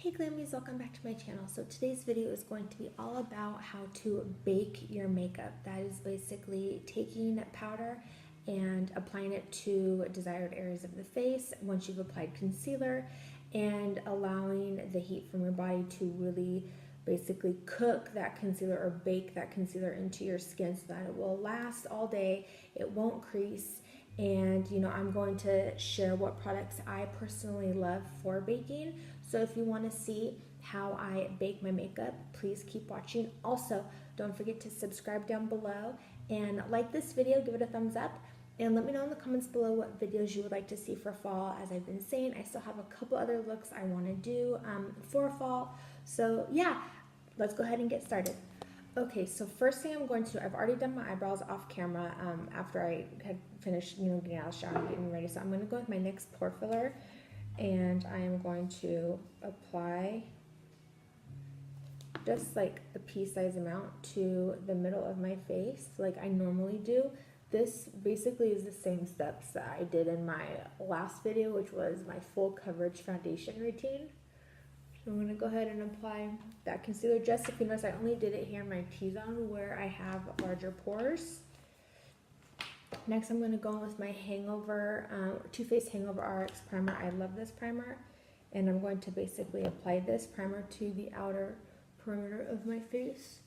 Hey Glammies, welcome back to my channel. So today's video is going to be all about how to bake your makeup. That is basically taking powder and applying it to desired areas of the face once you've applied concealer, and allowing the heat from your body to really basically cook that concealer or bake that concealer into your skin so that it will last all day, it won't crease. And I'm going to share what products I personally love for baking. So if you want to see how I bake my makeup, please keep watching. Also, don't forget to subscribe down below and like this video, give it a thumbs up, and let me know in the comments below what videos you would like to see for fall. As I've been saying, I still have a couple other looks I want to do for fall. So yeah, let's go ahead and get started. Okay, so first thing I'm going to do, I've already done my eyebrows off camera after I had finished, getting out of the shower and getting ready. So I'm going to go with my NYX pore filler, and I am going to apply just like a pea-sized amount to the middle of my face like I normally do. This basically is the same steps that I did in my last video, which was my full coverage foundation routine. So I'm going to go ahead and apply that concealer. Just if you notice, I only did it here in my T-zone where I have larger pores. Next, I'm going to go in with my Hangover, Too Faced Hangover RX primer. I love this primer. And I'm going to basically apply this primer to the outer perimeter of my face,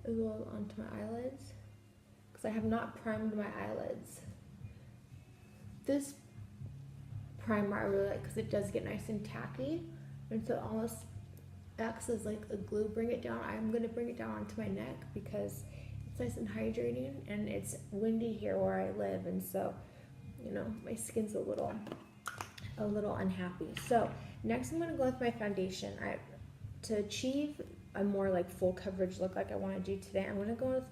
as well as onto my eyelids, because I have not primed my eyelids. This primer I really like because it does get nice and tacky. And so it almost acts as like a glue. Bring it down. I'm going to bring it down onto my neck because it's nice and hydrating, and it's windy here where I live, and so my skin's a little unhappy. So next I'm going to go with my foundation. To achieve a more like full coverage look like I want to do today, I'm going to go with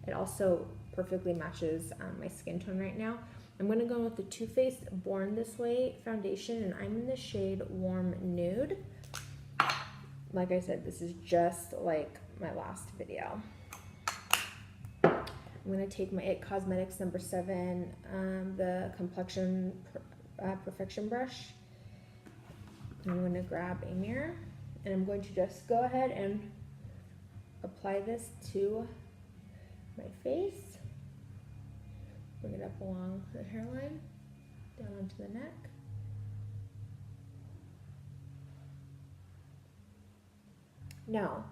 it also perfectly matches my skin tone right now. I'm going to go with the Too Faced Born This Way foundation, and I'm in the shade Warm Nude. Like I said, this is just like my last video. I'm going to take my IT Cosmetics number 7, the complexion perfection brush. I'm going to grab a mirror, and I'm going to just go ahead and apply this to my face. Bring it up along the hairline, down onto the neck. Now,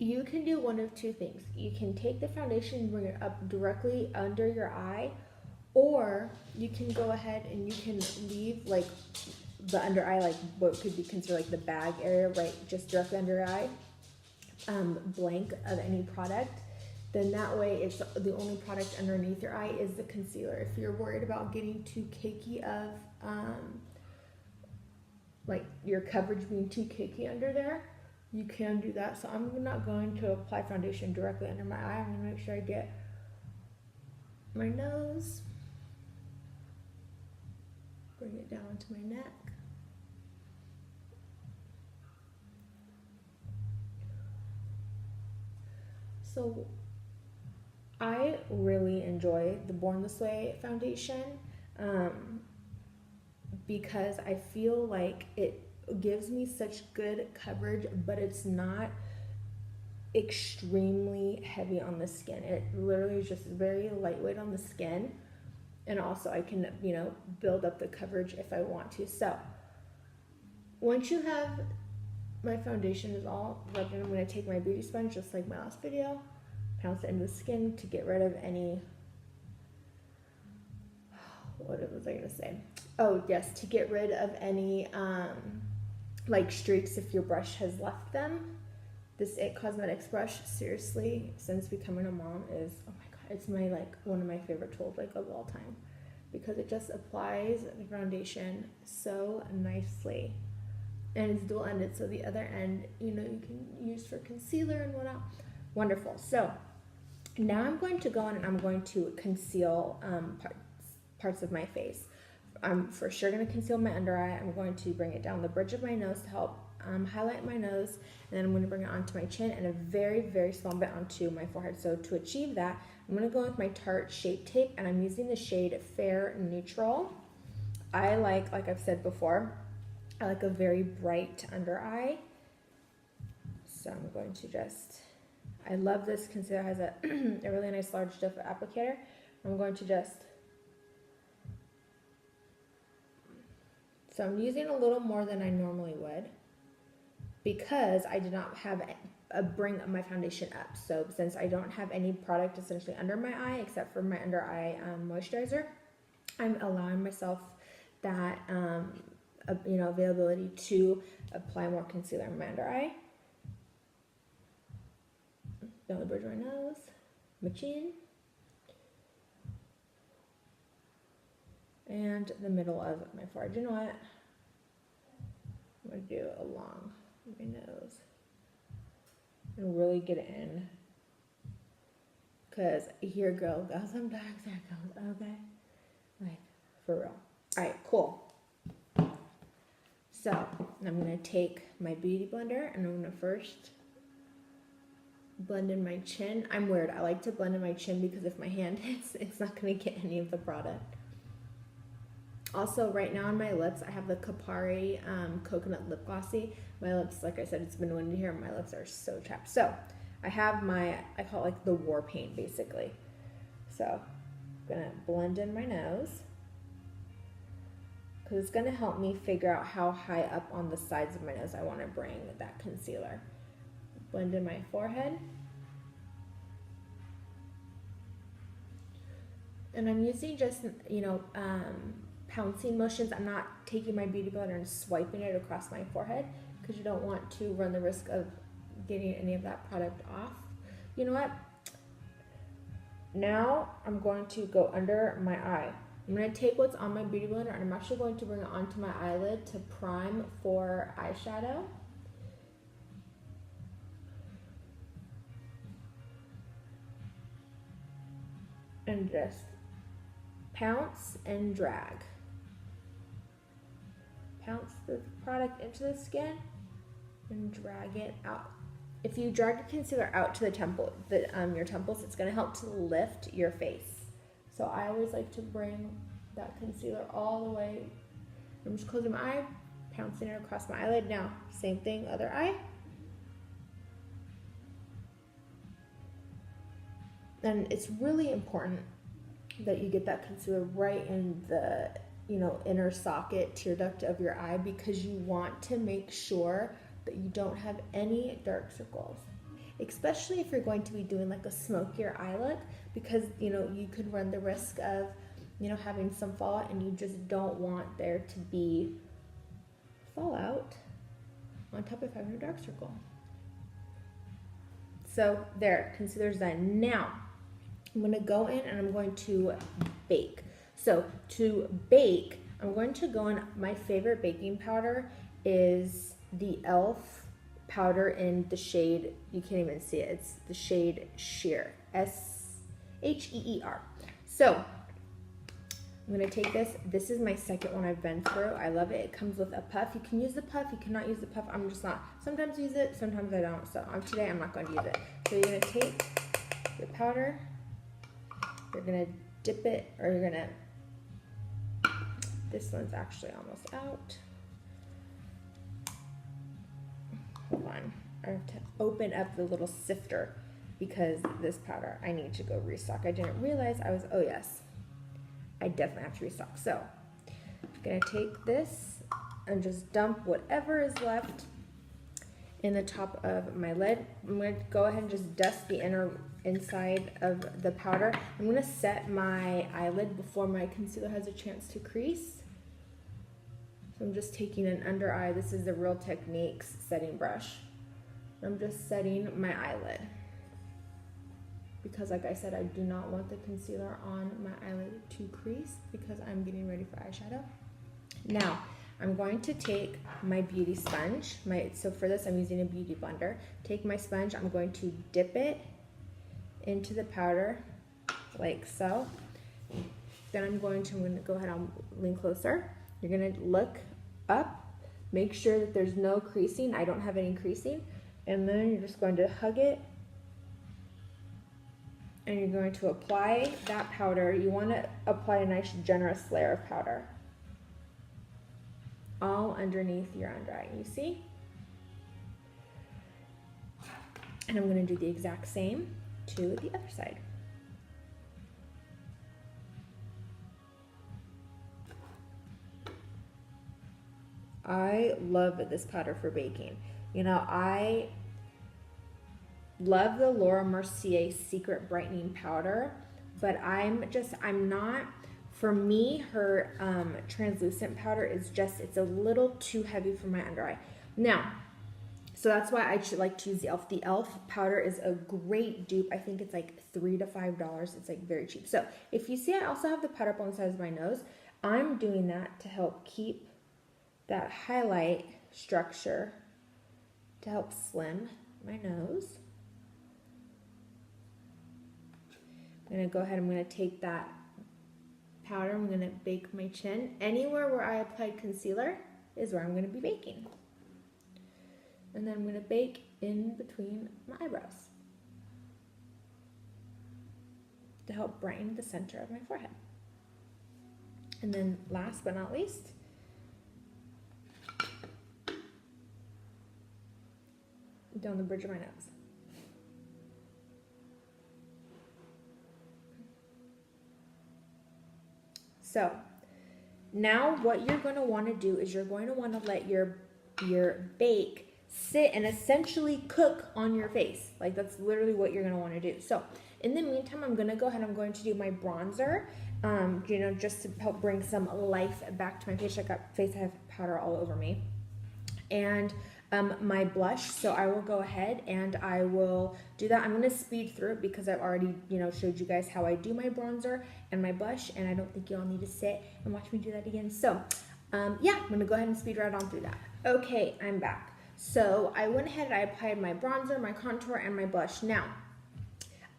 you can do one of two things. You can take the foundation and bring it up directly under your eye, or you can go ahead and you can leave like the under eye, like what could be considered like the bag area, right, just directly under your eye, blank of any product. Then that way it's the only product underneath your eye is the concealer. If you're worried about getting too cakey of like your coverage being too cakey under there, you can do that. So I'm not going to apply foundation directly under my eye. I'm going to make sure I get my nose, bring it down to my neck. So I really enjoy the Born This Way foundation because I feel like it gives me such good coverage, but it's not extremely heavy on the skin. It literally is just very lightweight on the skin, and also I can build up the coverage if I want to. So once you have my foundation is all rubbed in, I'm going to take my beauty sponge, just like my last video, pounce it into the skin to get rid of any, what was I going to say? Oh yes, to get rid of any like streaks if your brush has left them. This IT Cosmetics brush, seriously, since becoming a mom, is, oh my god, it's my one of my favorite tools of all time, because it just applies the foundation so nicely. And it's dual-ended, so the other end, you can use for concealer and whatnot. Wonderful. So now I'm going to go in and I'm going to conceal parts of my face. I'm for sure going to conceal my under eye. I'm going to bring it down the bridge of my nose to help highlight my nose, and then I'm going to bring it onto my chin and a very, very small bit onto my forehead. So to achieve that, I'm going to go with my Tarte Shape Tape, and I'm using the shade Fair Neutral. I like I've said before, I like a very bright under eye. So I'm going to just, I love this concealer. It has a, a really nice large depth applicator. I'm going to just, so I'm using a little more than I normally would because I did not have bring my foundation up. So since I don't have any product essentially under my eye except for my under eye moisturizer, I'm allowing myself that availability to apply more concealer in my under eye. Down the bridge of my nose, my chin, and the middle of my forehead. You know what? I'm gonna do along my nose and really get it in, cause here girl got some dark circles. Okay, like for real. All right, cool. So I'm gonna take my beauty blender and I'm gonna first blend in my chin. I'm weird. I like to blend in my chin because if my hand hits, it's not going to get any of the product. Also, right now on my lips, I have the Pore Coconut Lip Glossy. My lips, like I said, it's been windy here. My lips are so chapped. So I have my, I call it like the war paint, basically. So I'm going to blend in my nose because it's going to help me figure out how high up on the sides of my nose I want to bring that concealer. Blend in my forehead. And I'm using just, pouncing motions. I'm not taking my beauty blender and swiping it across my forehead because you don't want to run the risk of getting any of that product off. You know what? Now I'm going to go under my eye. I'm going to take what's on my beauty blender and I'm actually going to bring it onto my eyelid to prime for eyeshadow. And just pounce and drag. Pounce the product into the skin and drag it out. If you drag your concealer out to the temple, your temples, it's going to help to lift your face. So I always like to bring that concealer all the way. I'm just closing my eye, pouncing it across my eyelid. Now, same thing, other eye. And it's really important that you get that concealer right in the, inner socket, tear duct of your eye because you want to make sure that you don't have any dark circles. Especially if you're going to be doing like a smokier eye look because, you could run the risk of, having some fallout and you just don't want there to be fallout on top of having a dark circle. So there, concealer's done. Now, I'm going to go in and I'm going to bake. So to bake, I'm going to go in, my favorite baking powder is the E.L.F. powder in the shade, you can't even see it, it's the shade Sheer, S-H-E-E-R. So I'm going to take this is my second one I've been through. I love it. It comes with a puff. You can use the puff, you cannot use the puff. I'm just not, sometimes use it, sometimes I don't. So today I'm not going to use it. So you're going to take your powder, you're going to dip it, or you're going to, this one's actually almost out. Hold on, I have to open up the little sifter because this powder, I need to go restock. I didn't realize oh yes, I definitely have to restock. So I'm gonna take this and just dump whatever is left in the top of my lid. I'm gonna go ahead and just dust the inside of the powder. I'm gonna set my eyelid before my concealer has a chance to crease. So I'm just taking an under eye. This is the Real Techniques setting brush. I'm just setting my eyelid because, like I said, I do not want the concealer on my eyelid to crease because I'm getting ready for eyeshadow. Now, I'm going to take my beauty sponge. So for this, I'm using a beauty blender. Take my sponge. I'm going to dip it into the powder like so. Then I'm going to go ahead and lean closer. You're going to look up, make sure that there's no creasing. I don't have any creasing. And then you're just going to hug it. And you're going to apply that powder. You want to apply a nice generous layer of powder. all underneath your under eye, you see? And I'm going to do the exact same to the other side. I love this powder for baking. You know, I love the Laura Mercier Secret Brightening Powder, but I'm not, for me, her translucent powder is just, it's a little too heavy for my under eye. Now, so that's why I should like to use the E.L.F. The E.L.F. powder is a great dupe. I think it's like $3 to $5. It's like very cheap. So if you see, I also have the powder up on the sides of my nose. I'm doing that to help keep that highlight structure, to help slim my nose. I'm gonna go ahead, I'm gonna take that powder, I'm gonna bake my chin. Anywhere where I applied concealer is where I'm gonna be baking. And then I'm gonna bake in between my eyebrows to help brighten the center of my forehead. And then last but not least, down the bridge of my nose. So now what you're going to want to do is you're going to want to let your bake sit and essentially cook on your face. Like that's literally what you're going to want to do. So in the meantime, I'm going to go ahead, I'm going to do my bronzer, you know, just to help bring some life back to my face. I have powder all over me. And my blush, so I will go ahead and I will do that. I'm going to speed through it because I've already, you know, showed you guys how I do my bronzer and my blush, and I don't think you all need to sit and watch me do that again. So yeah, I'm going to go ahead and speed right on through that. Okay, I'm back. So I went ahead and I applied my bronzer, my contour, and my blush. Now,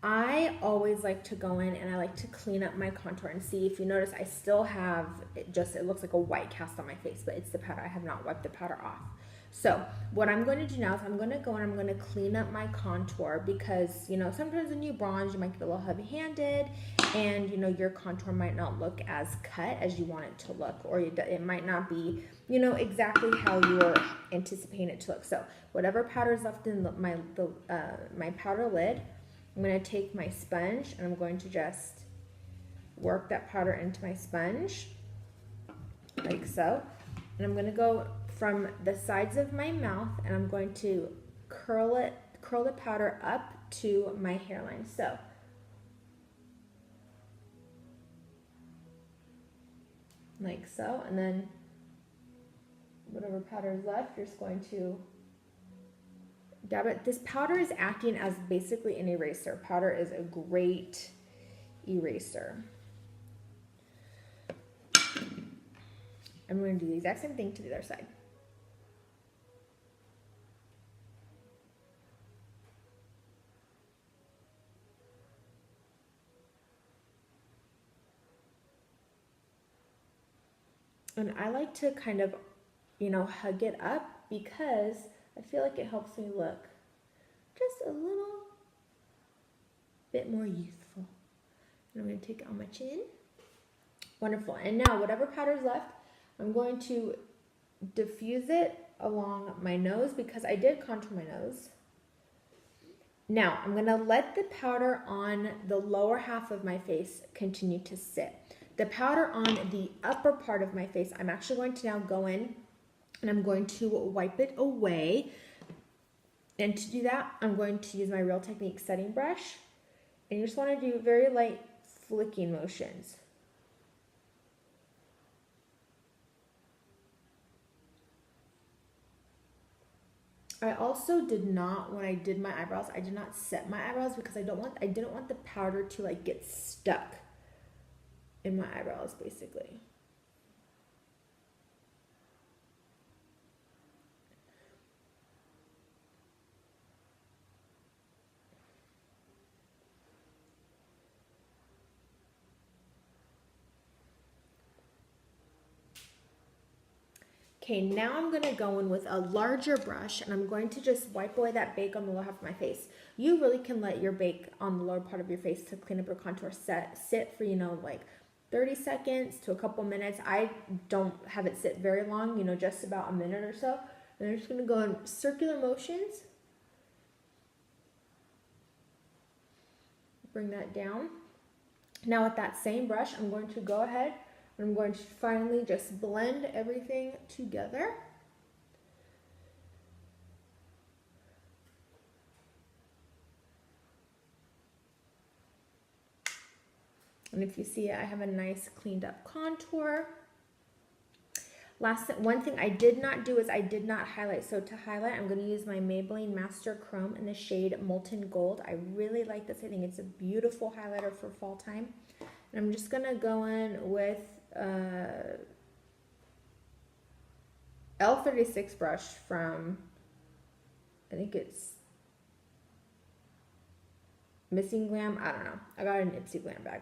I always like to go in and I like to clean up my contour, and see, if you notice, I still have it looks like a white cast on my face, but it's the powder. I have not wiped the powder off. So what I'm going to do now is I'm going to go and I'm going to clean up my contour, because, you know, sometimes when you bronze, you might get a little heavy-handed and, you know, your contour might not look as cut as you want it to look, or it might not be, you know, exactly how you're anticipating it to look. So whatever powder is left in my powder lid, I'm going to take my sponge and I'm going to just work that powder into my sponge like so. And I'm going to go from the sides of my mouth and I'm going to curl the powder up to my hairline. So like so, and then whatever powder is left, you're just going to dab it. This powder is acting as basically an eraser. Powder is a great eraser. I'm going to do the exact same thing to the other side. And I like to kind of, you know, hug it up because I feel like it helps me look just a little bit more youthful. And I'm going to take it on my chin. Wonderful. And now whatever powder is left, I'm going to diffuse it along my nose because I did contour my nose. Now I'm going to let the powder on the lower half of my face continue to sit. The powder on the upper part of my face, I'm actually going to now go in and I'm going to wipe it away. And to do that, I'm going to use my Real Technique setting brush. And you just want to do very light flicking motions. I also did not, when I did my eyebrows, I did not set my eyebrows because I didn't want the powder to like get stuck in my eyebrows, basically. Okay, now I'm going to go in with a larger brush and I'm going to just wipe away that bake on the lower half of my face. You really can let your bake on the lower part of your face to clean up your contour sit for, you know, like 30 seconds to a couple minutes. I don't have it sit very long, you know, just about a minute or so. And I'm just going to go in circular motions. Bring that down. Now with that same brush, I'm going to go ahead and I'm going to finally just blend everything together. And if you see it, I have a nice cleaned up contour. One thing I did not do is I did not highlight. So to highlight, I'm going to use my Maybelline Master Chrome in the shade Molten Gold. I really like this. I think it's a beautiful highlighter for fall time. And I'm just going to go in with L36 brush from, I think it's Missing Glam. I don't know. I got an Ipsy Glam bag.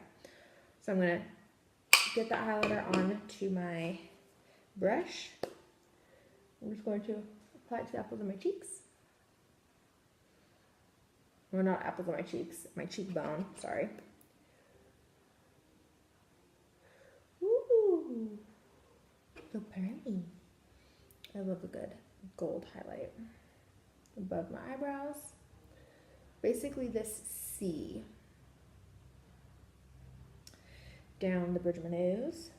So I'm going to get that highlighter onto my brush. I'm just going to apply it to the apples of my cheeks. Well, not apples of my cheeks, my cheekbone, sorry. Ooh, so pretty. I love a good gold highlight above my eyebrows. Basically this C. Down the bridge of my nose.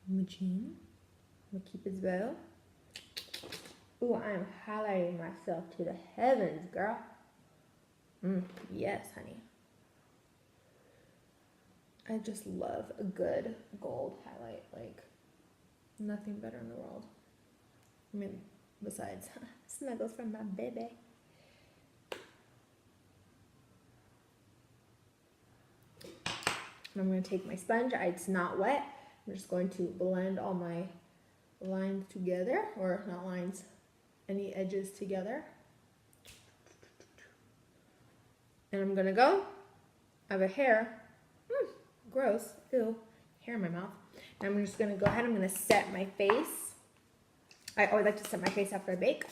My chin. I'm gonna keep his bow. Ooh, I am highlighting myself to the heavens, girl. Yes, honey. I just love a good gold highlight. Like, nothing better in the world. I mean, besides snuggles from my baby. And I'm going to take my sponge. It's not wet. I'm just going to blend all my lines together, or not lines, any edges together. And I'm going to go. I have a hair. Gross. Ew. Hair in my mouth. And I'm just going to go ahead. I'm going to set my face. I always like to set my face after I bake.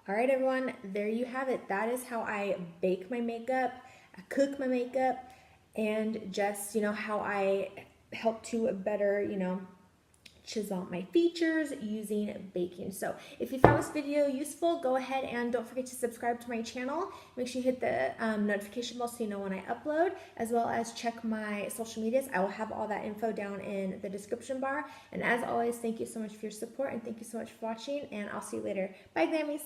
All right, everyone, there you have it. That is how I bake my makeup, I cook my makeup, and just, you know, how I help to better, you know, chisel out my features using baking. So if you found this video useful, go ahead and don't forget to subscribe to my channel. Make sure you hit the notification bell so you know when I upload, as well as check my social medias. I will have all that info down in the description bar. And as always, thank you so much for your support, and thank you so much for watching, and I'll see you later. Bye, Glammies.